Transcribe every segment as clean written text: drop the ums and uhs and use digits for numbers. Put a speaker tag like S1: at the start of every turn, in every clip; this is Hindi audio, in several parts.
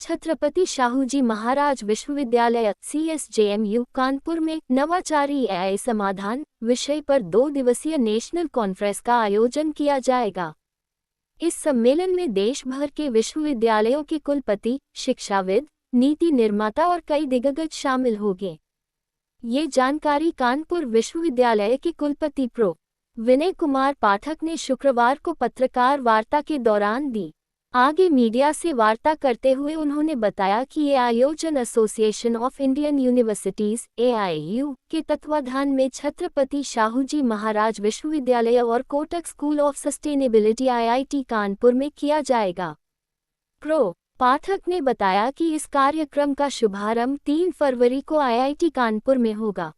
S1: छत्रपति शाहूजी महाराज विश्वविद्यालय CSJMU कानपुर में नवाचारी एआई समाधान विषय पर 2 दिवसीय नेशनल कॉन्फ्रेंस का आयोजन किया जाएगा। इस सम्मेलन में देश भर के विश्वविद्यालयों के कुलपति, शिक्षाविद, नीति निर्माता और कई दिग्गज शामिल होंगे। ये जानकारी कानपुर विश्वविद्यालय के कुलपति प्रो. विनय कुमार पाठक ने शुक्रवार को पत्रकार वार्ता के दौरान दी। आगे मीडिया से वार्ता करते हुए उन्होंने बताया कि ये आयोजन association of Indian universities AIU के तत्वाधान में छत्रपति शाहूजी महाराज विश्वविद्यालय और Kotak school of sustainability IIT Kanpur में किया जाएगा। प्रो. पाठक ने बताया कि इस कार्यक्रम का शुभारंभ 3 फरवरी को IIT कानपुर में होगा।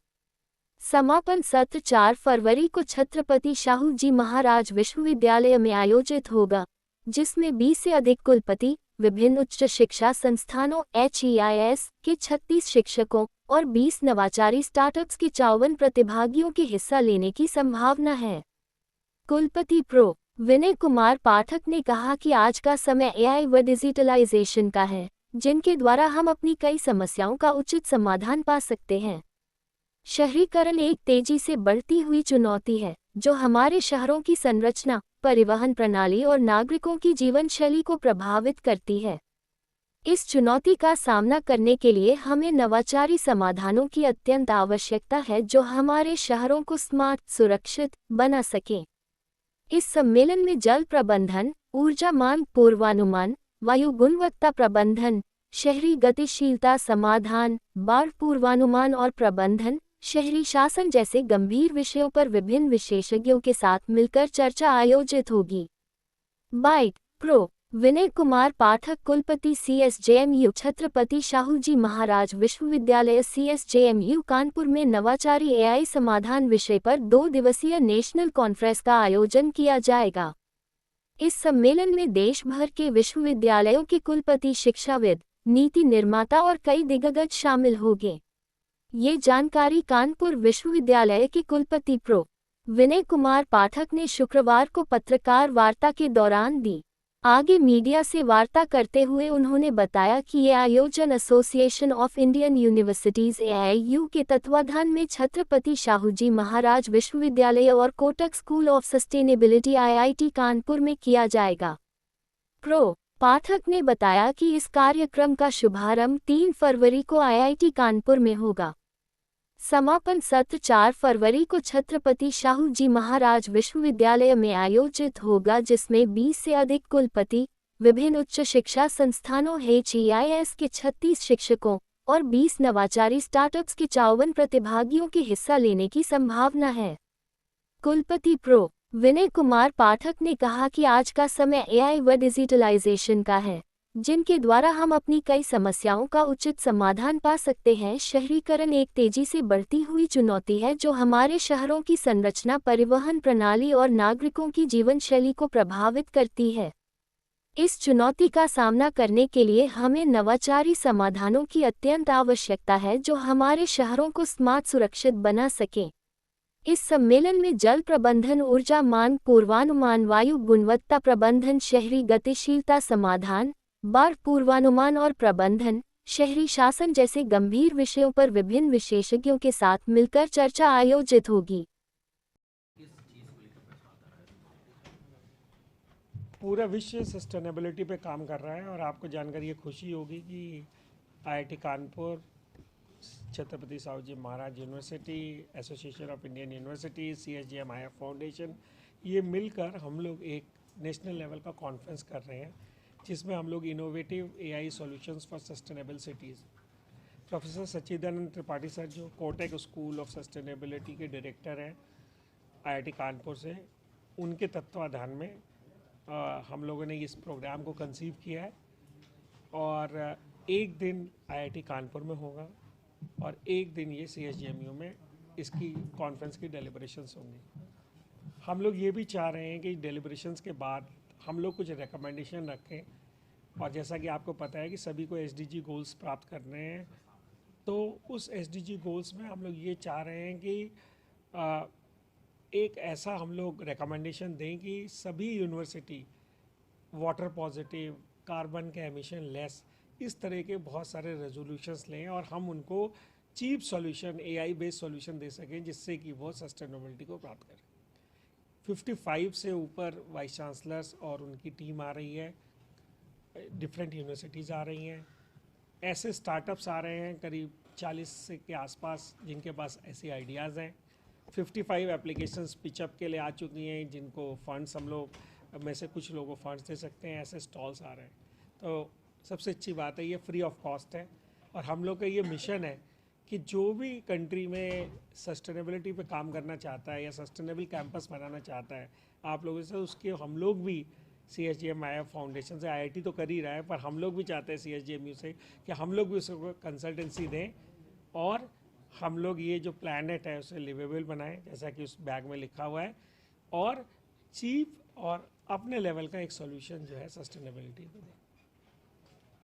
S1: समापन सत्र 4 फरवरी को छत्रपति शाहूजी महाराज विश्वविद्यालय में आयोजित होगा, जिसमें 20 से अधिक कुलपति, विभिन्न उच्च शिक्षा संस्थानों HEIS के 36 शिक्षकों और 20 नवाचारी स्टार्टअप्स के 54 प्रतिभागियों के हिस्सा लेने की संभावना है। कुलपति प्रो. विनय कुमार पाठक ने कहा कि आज का समय AI व डिजिटलाइजेशन का है, जिनके द्वारा हम अपनी कई समस्याओं का उचित समाधान पा सकते हैं। शहरीकरण एक तेजी से बढ़ती हुई चुनौती है, जो हमारे शहरों की संरचना, परिवहन प्रणाली और नागरिकों की जीवन शैली को प्रभावित करती है। इस चुनौती का सामना करने के लिए हमें नवाचारी समाधानों की अत्यंत आवश्यकता है, जो हमारे शहरों को स्मार्ट, सुरक्षित बना सकें। इस सम्मेलन में जल प्रबंधन, ऊर्जा मांग पूर्वानुमान, वायु गुणवत्ता प्रबंधन, शहरी गतिशीलता समाधान, बाढ़ पूर्वानुमान और प्रबंधन, शहरी शासन जैसे गंभीर विषयों पर विभिन्न विशेषज्ञों के साथ मिलकर चर्चा आयोजित होगी। बाइट. प्रो. विनय कुमार पाठक कुलपति CSJMU छत्रपति शाहूजी महाराज विश्वविद्यालय CSJMU कानपुर में नवाचारी AI समाधान विषय पर 2 दिवसीय नेशनल कॉन्फ्रेंस का आयोजन किया जाएगा। इस सम्मेलन में देश भर के विश्वविद्यालयों के कुलपति, शिक्षाविद, नीति निर्माता और कई दिग्गज शामिल होंगे। ये जानकारी कानपुर विश्वविद्यालय के कुलपति प्रो. विनय कुमार पाठक ने शुक्रवार को पत्रकार वार्ता के दौरान दी। आगे मीडिया से वार्ता करते हुए उन्होंने बताया कि ये आयोजन association of Indian universities AIU के तत्वाधान में छत्रपति शाहूजी महाराज विश्वविद्यालय और Kotak school of sustainability IIT Kanpur में किया जाएगा। प्रो. पाठक ने बताया कि इस कार्यक्रम का शुभारंभ 3 फरवरी को IIT कानपुर में होगा। समापन सत्र 4 फरवरी को छत्रपति शाहूजी महाराज विश्वविद्यालय में आयोजित होगा, जिसमें 20 से अधिक कुलपति, विभिन्न उच्च शिक्षा संस्थानों HEIS के 36 शिक्षकों और 20 नवाचारी स्टार्टअप्स के 54 प्रतिभागियों के हिस्सा लेने की संभावना है। कुलपति प्रो. विनय कुमार पाठक ने कहा कि आज का समय AI व डिजिटलाइजेशन का है, जिनके द्वारा हम अपनी कई समस्याओं का उचित समाधान पा सकते हैं। शहरीकरण एक तेजी से बढ़ती हुई चुनौती है, जो हमारे शहरों की संरचना, परिवहन प्रणाली और नागरिकों की जीवन शैली को प्रभावित करती है। इस चुनौती का सामना करने के लिए हमें नवाचारी समाधानों की अत्यंत आवश्यकता है, जो हमारे शहरों को स्मार्ट, सुरक्षित बना सकें। इस सम्मेलन में जल प्रबंधन, ऊर्जा मांग पूर्वानुमान, वायु गुणवत्ता प्रबंधन, शहरी गतिशीलता समाधान, बाढ़ पूर्वानुमान और प्रबंधन, शहरी शासन जैसे गंभीर विषयों पर विभिन्न विशेषज्ञों के साथ मिलकर चर्चा आयोजित होगी।
S2: पूरा विश्व सस्टेनेबिलिटी पे काम कर रहा है और आपको जानकर ये खुशी होगी कि IIT Kanpur, Chhatrapati Shahuji Maharaj university, association of Indian university, CSJMI foundation, ये मिलकर हम लोग एक नेशनल लेवल का कॉन्फ्रेंस कर रहे हैं, जिसमें हम लोग innovative AI solutions for sustainable cities, professor Sachchidanand Tripathi sir जो कोटक स्कूल ऑफ सस्टेनेबिलिटी के डायरेक्टर हैं IIT कानपुर से, उनके तत्वाधान में हम लोगों ने इस प्रोग्राम को कंसीव किया है। और एक दिन IIT कानपुर में होगा और एक दिन ये CSJMU में इसकी कॉन्फ्रेंस की डेलिब्रेशंस होंगी। हम लोग ये भी चाह रहे हैं कि डेलिब्रेशंस के बाद हम लोग कुछ रिकमेंडेशन रखें, और जैसा कि आपको पता है कि सभी को SDG गोल्स प्राप्त करने हैं, तो उस SDG गोल्स में हम लोग ये चाह रहे हैं कि एक ऐसा हम लोग रिकमेंडेशन दें कि सभी यूनिवर्सिटी वाटर पॉजिटिव, कार्बन के एमिशन लेस, इस तरह के बहुत सारे रेजोल्यूशंस लें और हम उनको cheap solution, AI based solution दे सकें जिससे कि वो सस्टेनेबिलिटी को प्राप्त करें। 55 से ऊपर वाइस चांसलर्स और उनकी टीम आ रही है, डिफरेंट यूनिवर्सिटीज़ आ रही हैं, ऐसे स्टार्टअप्स आ रहे हैं करीब 40 के आसपास जिनके पास ऐसे आइडियाज़ हैं। 55 एप्लीकेशंस पिचअप के लिए आ चुकी हैं जिनको फंड्स हम लोग में से कुछ लोगों को फंड्स दे सकते हैं, ऐसे स्टॉल्स आ रहे हैं। तो सबसे अच्छी बात है ये फ्री ऑफ कॉस्ट है और हम लोग का ये मिशन है कि जो भी कंट्री में सस्टेनेबिलिटी पे काम करना चाहता है या सस्टेनेबल कैंपस बनाना चाहता है आप लोगों से, उसके हम लोग भी CSGMIF फाउंडेशन से, IIT तो कर ही रहा है पर हम लोग भी चाहते हैं CSGMU से कि हम लोग भी उसको कंसल्टेंसी दें और हम लोग ये जो प्लानट है उसे लिवेबल बनाएं जैसा कि उस बैग में लिखा हुआ है और चीप और अपने लेवल का एक सॉल्यूशन जो है सस्टेनेबिलिटी को दें।